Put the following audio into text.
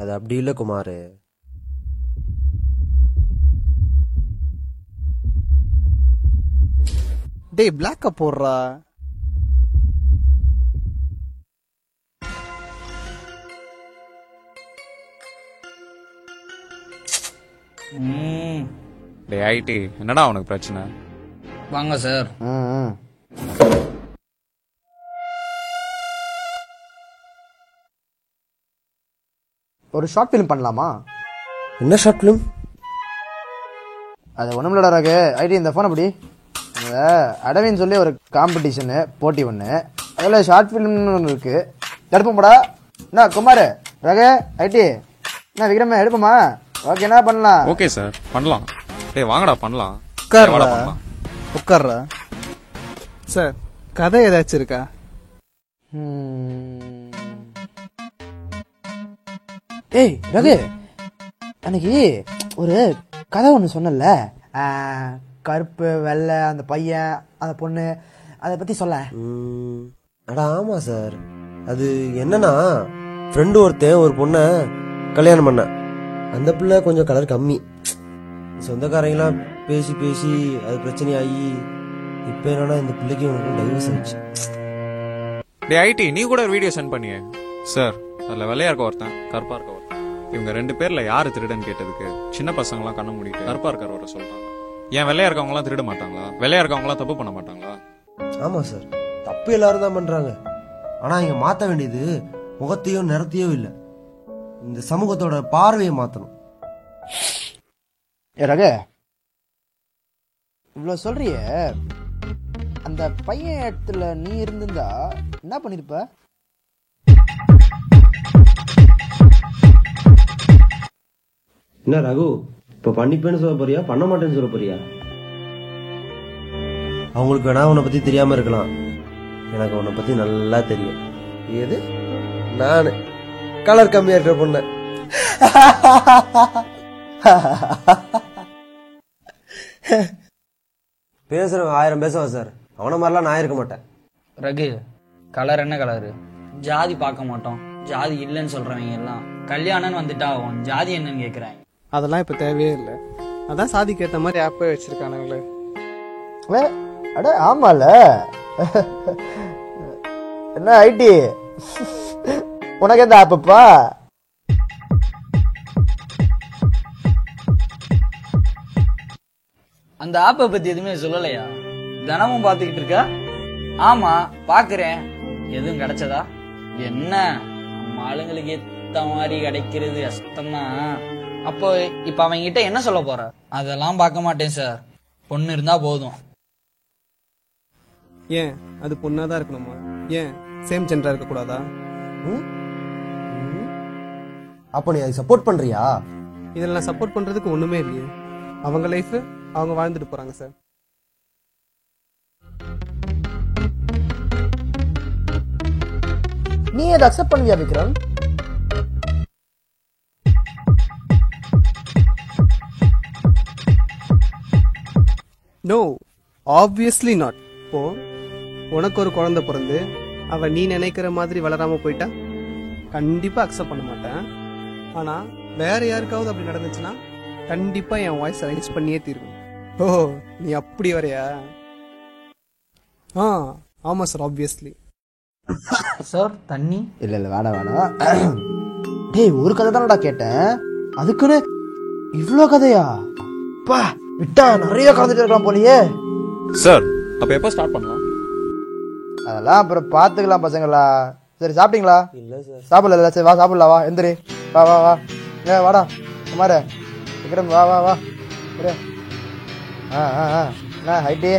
அது அப்படி இல்ல குமார். டேய் பிளாக்க போடுறா. டேய் ஐடி, என்னடா அவனுக்கு பிரச்சனை? வாங்க சார். ஒரு ஷார்ட் ஃபிலிம் பண்ணலாமா? என்ன ஷார்ட் ஃபிலிம்? அது ஒண்ணுமில்லடா ராகு. ஐடி இந்த போன் அப்படி அடவின்னு சொல்லி ஒரு காம்படிஷனு போட்டி ஒன்று, அதில் ஷார்ட் ஃபிலிம்னு ஒன்று இருக்கு. எடுப்போம்டா. என்ன குமார், ராகு, ஐடி, என்ன விக்ரமே எடுப்போமா? ஓகே, என்ன பண்ணலாம்? ஓகே சார், பண்ணலாம். டேய் வாங்கடா பண்ணலாம். உட்கார்றா. சார் கதை ஏதாச்சும் இருக்கா? ஏய் ரகு, அன்னைக்கு ஒரு கதை ஒன்று சொன்னல, கருப்பு வெள்ளை, அந்த பையன் அந்த பொண்ணு, அதை பத்தி சொல்ல. அடா ஆமா சார். அது என்னன்னா, ஃப்ரெண்டு ஒருத்தன் ஒரு பொண்ணை கல்யாணம் பண்ண. அந்த பிள்ளை கொஞ்சம் கலர் கம்மி. சொந்தக்காரங்களாம் பேசி பேசி அது பிரச்சனையாகி இப்ப என்னன்னா இந்த பிள்ளைக்கு உனக்கு டைவர்ஸ் ஆயிடுச்சு. டே ஐடி, நீ கூட ஒரு வீடியோ சென்ட் பண்ணியே சார். அதுல வெள்ளையா இருக்க ஒருத்தன், கருப்பா இருக்க ஒருத்தன். இவங்க 2 பேர்ல யாரு திருடன் கேட்டதுக்கு சின்ன பசங்க எல்லாம் கண்ண மூடிட்டு கருப்பா இருக்கிறவரை சொல்றாங்க. ஏன் வெள்ளையா இருக்கவங்க எல்லாம் திருட மாட்டாங்களா? வெள்ளையா இருக்கவங்க எல்லாம் தப்பு பண்ண மாட்டாங்களா? ஆமா சார், தப்பு எல்லாரும் தான் பண்றாங்க. ஆனா இங்க மாத்த வேண்டியது முகத்தையோ நிறத்தையோ இல்ல, இந்த சமூகத்தோட பார்வையை மாத்தணும். ரகு, இவ்வளவு சொல்றிய, அந்த பையன் இடத்துல நீ இருந்திருந்தா என்ன பண்ணிருப்ப? என்ன ரகு, இப்ப பண்ணிப்பேன்னு சொல்ல போறியா, பண்ண மாட்டேன்னு சொல்ல போறியா? அவங்களுக்கு வேணா உன்னை பத்தி தெரியாம இருக்கலாம், எனக்கு உன்னை பத்தி நல்லா தெரியும். எது? நானு கலர் கம்மியா இருக்கிற பொண்ணு. பேசுறவன் 1000 பேசுவான் சார், அவன மாதிரிலாம் நான் இருக்க மாட்டேன். ரகு, கலர் என்ன கலரு? ஜாதி பார்க்க மாட்டோம். ஜாதி இல்லைன்னு சொல்றவங்க எல்லாம் கல்யாணம்னு வந்துட்டா அவன் ஜாதி என்னன்னு கேக்குறாங்க. அதெல்லாம் இப்ப தேவையே இல்லை. அதான் சாதிக்கு ஏற்ற மாதிரி ஆப்பே வச்சிருக்கானுங்களே. அட ஆமால. என்ன ஐடி, உனக்கு எந்த ஆப்பப்பா? அந்த ஆப்பை பத்தி எதுவுமே சொல்லலையா? தினமும் பாத்துக்கிட்டு இருக்க? ஆமா பாக்குறேன். எதுவும் கிடைச்சதா? என்ன நம்ம ஆளுங்களுக்கு ஏத்த மாதிரி கிடைக்கிறது கஷ்டம்தான். அப்போ இப்ப அவங்க கிட்ட என்ன சொல்ல போற? அதெல்லாம் பார்க்க மாட்டேன் சார், பொண்ணு இருந்தா போதும். ஏன் அது பொண்ணாதான் இருக்கணுமா? ஏன் சேம் ஜெண்டரா இருக்க கூடாதா? அப்ப நீ அதுக்கு சப்போர்ட் பண்றியா? இதுல நான் சப்போர்ட் பண்றதுக்கு ஒண்ணுமே இல்லையே. அவங்க லைஃப் அவங்க வாழ்ந்துட்டு போறாங்க சார். நீ அதை அக்செப்ட் பண்ணுவியா விக்ரம்? No, obviously not. இப்போ உனக்கு ஒரு குழந்தை பிறந்து அவ நீ நினைக்கிற மாதிரி வளராம போயிட்டா கண்டிப்பா அக்செப்ட் பண்ண மாட்டேன். ஆனா வேற யாருக்காவது அப்படி நடந்துச்சுன்னா கண்டிப்பா என் வாய்ஸ் ரைஸ் பண்ணியே தீர்க்கும். ஓ, நீ அப்படி வரையா? ஆமா சார், ஆப்வியஸ்லி. சார் தண்ணி? இல்ல இல்ல வேணாம் வேணாம். டேய், ஒரு கதை தானடா கேட்டேன், அதுக்குன்னு இவ்வளவு கதையா? பா, விட்டா நிறைய கலந்துட்டு இருக்கலாம் போலியே. சார் அப்ப எப்ப ஸ்டார்ட் பண்ணலாம்? அதெல்லாம் அப்புறம் பாத்துக்கலாம் பசங்களா. சரி சாப்பிட்டீங்களா? இல்ல சார். சாப்பிடல. சரி வா சாப்பிடலாம், வா எந்திரி, வா வா வா. வாடா குமார, விக்ரம் வா வா வா. ஹைட்டி